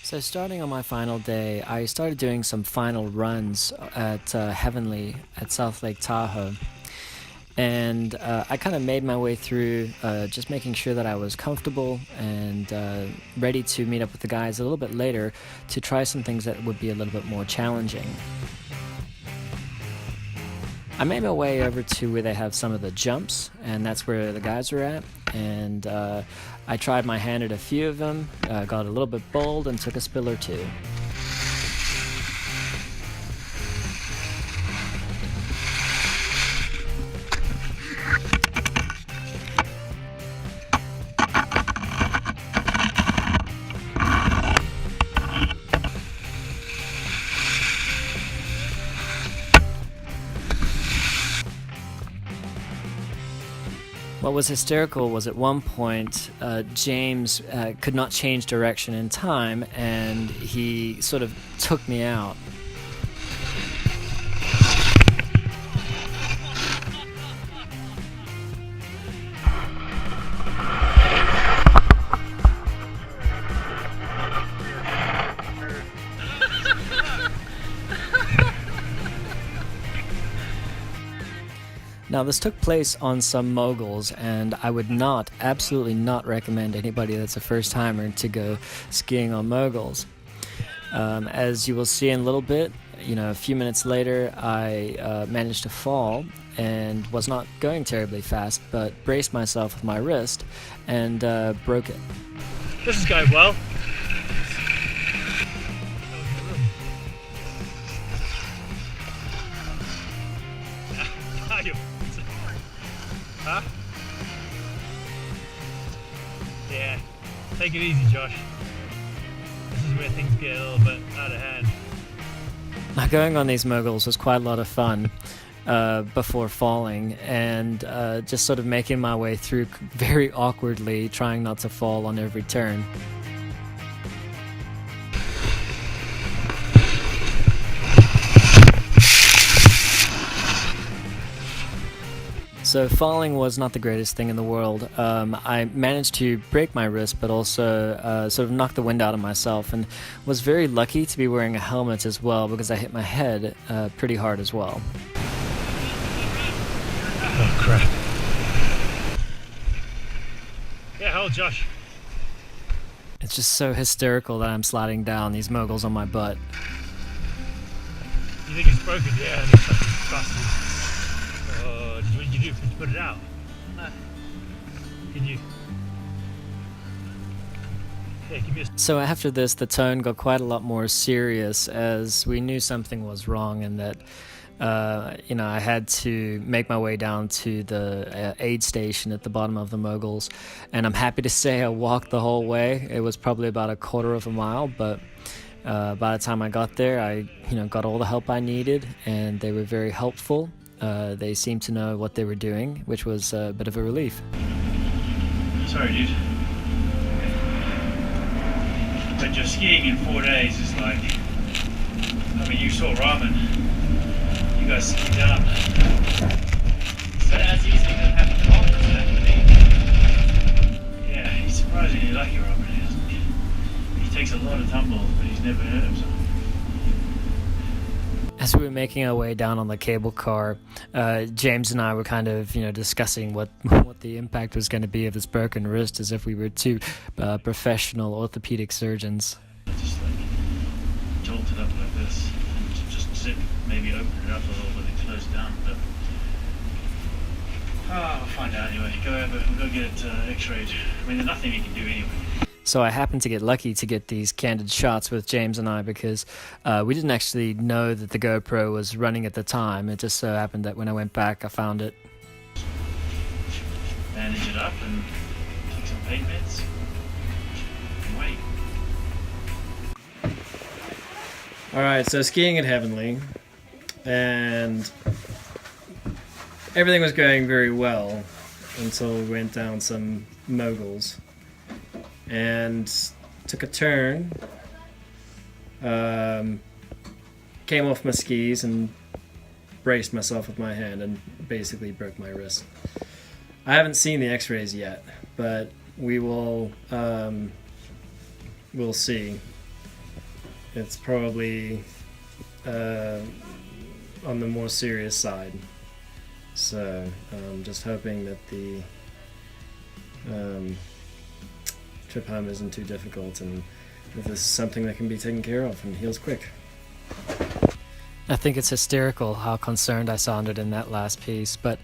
So starting on my final day, I started doing some final runs at Heavenly at South Lake Tahoe. And I kind of made my way through just making sure that I was comfortable and ready to meet up with the guys a little bit later to try some things that would be a little bit more challenging. I made my way over to where they have some of the jumps, and that's where the guys were at. And I tried my hand at a few of them, got a little bit bold, and took a spill or two. What was hysterical was at one point, James could not change direction in time, and he sort of took me out. Now, this took place on some moguls, and I would not, absolutely not recommend anybody that's a first-timer to go skiing on moguls. As you will see in a little bit, a few minutes later, I managed to fall and was not going terribly fast, but braced myself with my wrist and broke it. This is going well. Huh? Yeah, take it easy, Josh. This is where things get a little bit out of hand. Now, going on these moguls was quite a lot of fun before falling, and just sort of making my way through very awkwardly, trying not to fall on every turn. So falling was not the greatest thing in the world. I managed to break my wrist, but also sort of knock the wind out of myself, and was very lucky to be wearing a helmet as well, because I hit my head pretty hard as well. Oh crap. Yeah, hold Josh. It's just so hysterical that I'm sliding down these moguls on my butt. You think it's broken? Yeah, it looks like it's busted. What did you do? Did you put it out? No. Can you? Yeah, give me a... So after this, the tone got quite a lot more serious, as we knew something was wrong, and that I had to make my way down to the aid station at the bottom of the moguls. And I'm happy to say I walked the whole way. It was probably about a quarter of a mile, but by the time I got there, I got all the help I needed, and they were very helpful. They seemed to know what they were doing, which was a bit of a relief. Sorry, dude. But just skiing in 4 days is like... you saw ramen. You guys sit down. So that's easily going to happen to all of us, yeah, he's surprisingly lucky, ramen, isn't he? He takes a lot of tumbles, but he's never hurt himself. As we were making our way down on the cable car, James and I were kind of, discussing what the impact was going to be of this broken wrist, as if we were two professional orthopedic surgeons. Just jolt it up like this, and just zip, maybe open it up a little bit and close it down. But we'll find out anyway. We'll go get it X-rayed. There's nothing we can do anyway. So I happened to get lucky to get these candid shots with James and I, because we didn't actually know that the GoPro was running at the time. It just so happened that when I went back, I found it. Bandage it up and take some pain meds and wait. Alright, so skiing at Heavenly, and everything was going very well until we went down some moguls and took a turn, came off my skis and braced myself with my hand and basically broke my wrist. I haven't seen the x-rays yet, but we will we'll see. it's probably on the more serious side. So I'm just hoping that the trip home isn't too difficult, and that this is something that can be taken care of and heals quick. I think it's hysterical how concerned I sounded in that last piece, but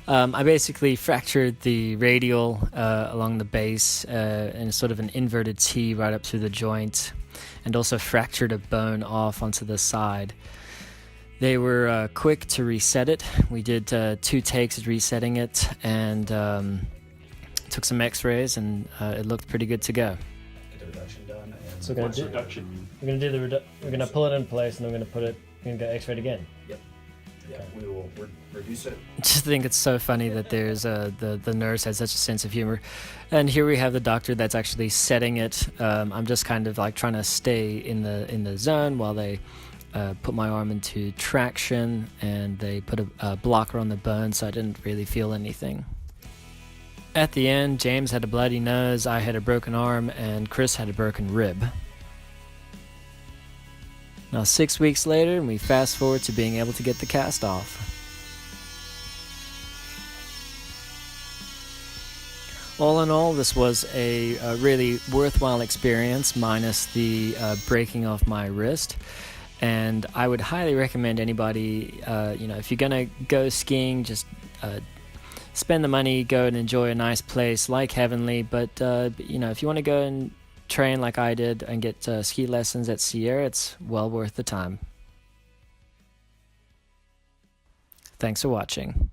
I basically fractured the radial along the base in sort of an inverted T right up through the joint, and also fractured a bone off onto the side. They were quick to reset it. We did 2 takes at resetting it, and took some x-rays, and it looked pretty good to go. Get the reduction done. And So we're gonna pull it in place, and I'm gonna get x-rayed again. Yep. Yeah, we will reduce it. I just think it's so funny that there's the nurse has such a sense of humor, and here we have the doctor that's actually setting it. I'm just kind of like trying to stay in the zone while they put my arm into traction, and they put a blocker on the bone, so I didn't really feel anything. At the end, James had a bloody nose, I had a broken arm, and Chris had a broken rib. Now 6 weeks later, and we fast forward to being able to get the cast off. All in all, this was a really worthwhile experience, minus the breaking of my wrist. And I would highly recommend anybody, if you're gonna go skiing, just spend the money, go and enjoy a nice place like Heavenly. But if you want to go and train like I did and get ski lessons at Sierra, it's well worth the time. Thanks for watching.